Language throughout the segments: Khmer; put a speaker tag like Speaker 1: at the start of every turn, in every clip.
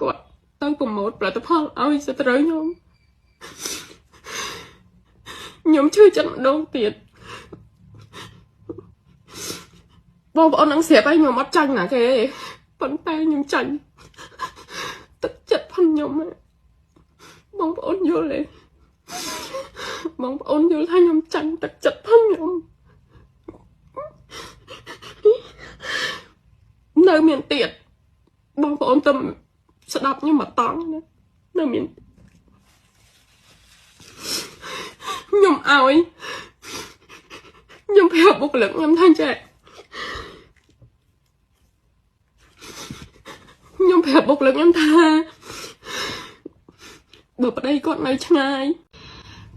Speaker 1: គាត់ទៅប្រម៉ូទផលិតផលឲ្យស្ត្រីខ្ញុំឈឺចិត្តម្ដងទៀតបងប្អូននឹងស្រាប់ហើយខ្ញុំអត់ចាញ់ណាគេប៉ុន្តែខ្ញុំចាញ់ទឹកចិត្តផងខ្ញុំបងប្អូនយល់ទេបងប្អូនយល់ថាខ្ញុំចាញ់ទឹកចិត្តផងខ្ញុំនៅមានទៀតបងប្អូនទៅស្ដាប់ខ្ញុំមកតង់នៅមានខ្ញុំឲ្យខ្ញុំប្រាប់បុគ្គលិកខ្ញុំថាចេះខ្ញុំប្រាប់បុគ្គលិកខ្ញុំថាបើប្តីគាត់នៅឆ្ងាយ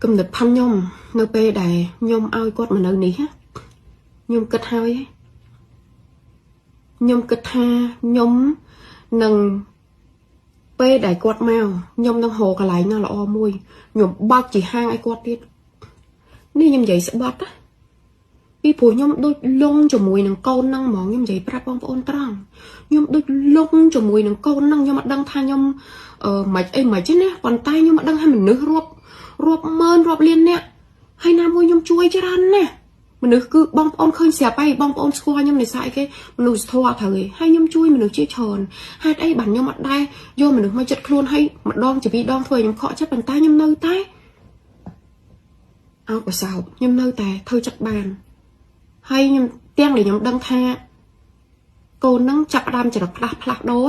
Speaker 1: កំណត់ផាន់ខ្ញុំនៅពេលដែលខ្ញុំឲ្យគាត់មកនៅនេះខ្ញុំគិតហើយខ្ញុំគិតថាខ្ញុំនឹងពេលដែលគាត់មកខ្ញុំនឹងរកកន្លែងណាល្អមួយខ្ញុំបើកជាហាងឲ្យគាត់ទៀតនេះខ្ញុំនិយាយស្បត់ពីព្រោះខ្ញុំដូចលងជាមួយនឹងកូនហ្នឹងហ្មងខ្ញុំនិយាយប្រាប់បងប្អូនត្រង់ខ្ញុំដូចលងជាមួយនឹងកូនហ្នឹងខ្ញុំអត់ដឹងថាខ្ញុំមិនអីមិនទេណាប៉ុន្តែខ្ញុំអត់ដឹងថាមនុស្សរាប់ម៉ឺនរាប់លានអ្នកហើយណាមួយខ្ញុំជួយច្រើនណាស់មនុស្សគឺបងប្អូនឃើញស្រាប់ហើយបងប្អូនស្គាល់ខ្ញុំនិស័យគេមនុស្សធម៌ត្រូវឯងហើយខ្ញុំជួយមនុស្សជាច្រើនហេតុអីបានខ្ញុំអត់ដែរយកមនុស្សមកចិត្តខ្លួនហើយម្ដងជាពីរដងធ្វើឲ្យខ្ញុំខកចិត្តប៉ុន្តែខ្ញុំនៅតែអោបកសោបខ្ញុំនៅតែធ្វើចិត្តបានហើយខ្ញុំទាំងដែលខ្ញុំដឹងថាកូននឹងចាប់ផ្ដើមចរិតផ្លាស់ដូរ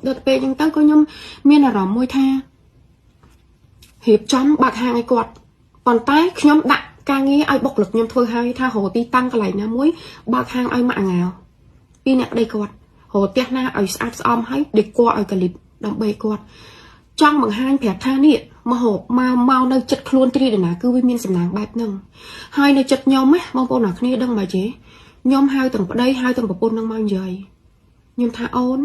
Speaker 1: ដល់ពេលអញ្ចឹងទៅក៏ខ្ញុំមានអារម្មណ៍មួយថារៀបចំបើកហាងឲ្យគាត់ប៉ុន្តែខ្ញុំដាក់ការងារឲ្យបុគ្គលិកខ្ញុំធ្វើឲ្យថារកទីតាំងកន្លែងណាមួយបើកហាងឲ្យម៉ាក់អាងាវពីអ្នកប្តីគាត់រកផ្ទះណាឲ្យស្អាតស្អំឲ្យដេគ័រឲ្យកលិបដើម្បីគាត់ចង់បង្ហាញប្រាប់ថានេះមកនៅចិត្តខ្លួនទ្រីដណាគឺវាមានសំណាងបែបហ្នឹងហើយនៅចិត្តខ្ញុំបងប្អូនអ្នកគ្នាដឹងមកទេខ្ញុំហៅទាំងប្តីហៅទាំងប្រពន្ធនឹងមកនិយាយខ្ញុំថាអូន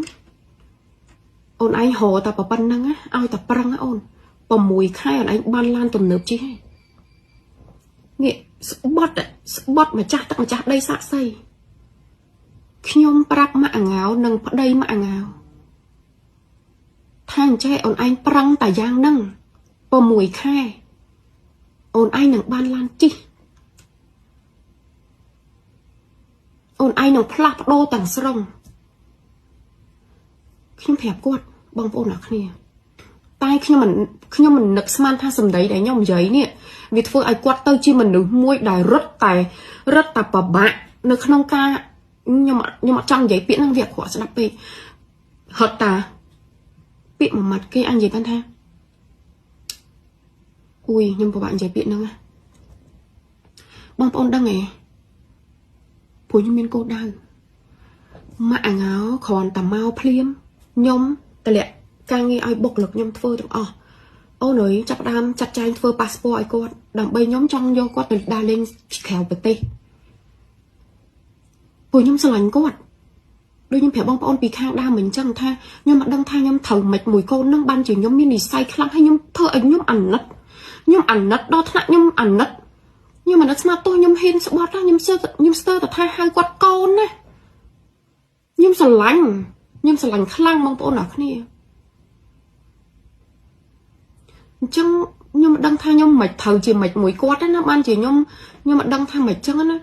Speaker 1: ឯងរកតែប៉ុណ្្នឹងឲ្យតែប្រឹងអូន6ខែអូនឯងបានឡានទំនើបជិះនេះស្បត់ម្ចាស់ទឹកម្ចាស់ដីសាក់សីខ្ញុំប្រាប់ម៉ាក់អាងាវនិងប្តីម៉ាក់អាងាវថាអញ្ចេះអូនឯងប្រឹងតែយ៉ាងហ្នឹង6ខែអូនឯងនឹងបានឡានជិះអូនឯងនឹងផ្លាស់ប្ដូរទាំងស្រុងខ្ញុំប្រាប់គាត់បងប្អូនអ្នកគ្នាតែខ្ញុំមិននឹកស្មានថាសម្ដីដែលខ្ញុំនិយាយនេះវាធ្វើឲ្យគាត់ទៅជាមនុស្សមួយដែលរត់តែប្របាក់នៅក្នុងការខ្ញុំអត់ចង់និយាយពាក្យហ្នឹងវាអក្រក់ស្ដាប់ពេកហត់តាពាក្យមួយម៉ាត់គេអញនិយាយថាអ៊ុយខ្ញុំពិបាកនិយាយពាក្យហ្នឹងបងប្អូនដឹងទេព្រោះខ្ញុំមានកូនដៅម៉ាក់អាងោគ្រាន់តែមកភ្លាមខ្ញុំតម្លាក់ការងារឲ្យបុគ្គលិកខ្ញុំធ្វើទាំងអស់អូនអើយចាប់ដើមចាត់ចែងធ្វើប៉ាសពតឲ្យគាត់ដើម្បីខ្ញុំចង់យកគាត់ទៅដើរលេងក្រៅប្រទេសព្រោះខ្ញុំស្រឡាញ់គាត់ដូចខ្ញុំប្រាប់បងប្អូនពីខាងដើមមិនអញ្ចឹងថាខ្ញុំអត់ដឹងថាខ្ញុំត្រូវមិនមួយកូននឹងបានជាខ្ញុំមាននិស្ស័យខ្លាំងហើយខ្ញុំធ្វើឲ្យខ្ញុំអាណិតដល់ថ្នាក់ខ្ញុំអាណិតស្មាតទោះខ្ញុំហ៊ានស្បត់ខ្ញុំស្ទើរតែថាហៅគាត់កូនណាខ្ញុំស្រឡាញ់ខ្លាំងបងប្អូនអ្នកគ្នាអញ្ចឹងខ្ញុំមិនដឹងថាខ្ញុំមិនត្រូវជាមិនមួយគាត់ទេណាបានជាខ្ញុំមិនដឹងថាមិនអញ្ចឹងណា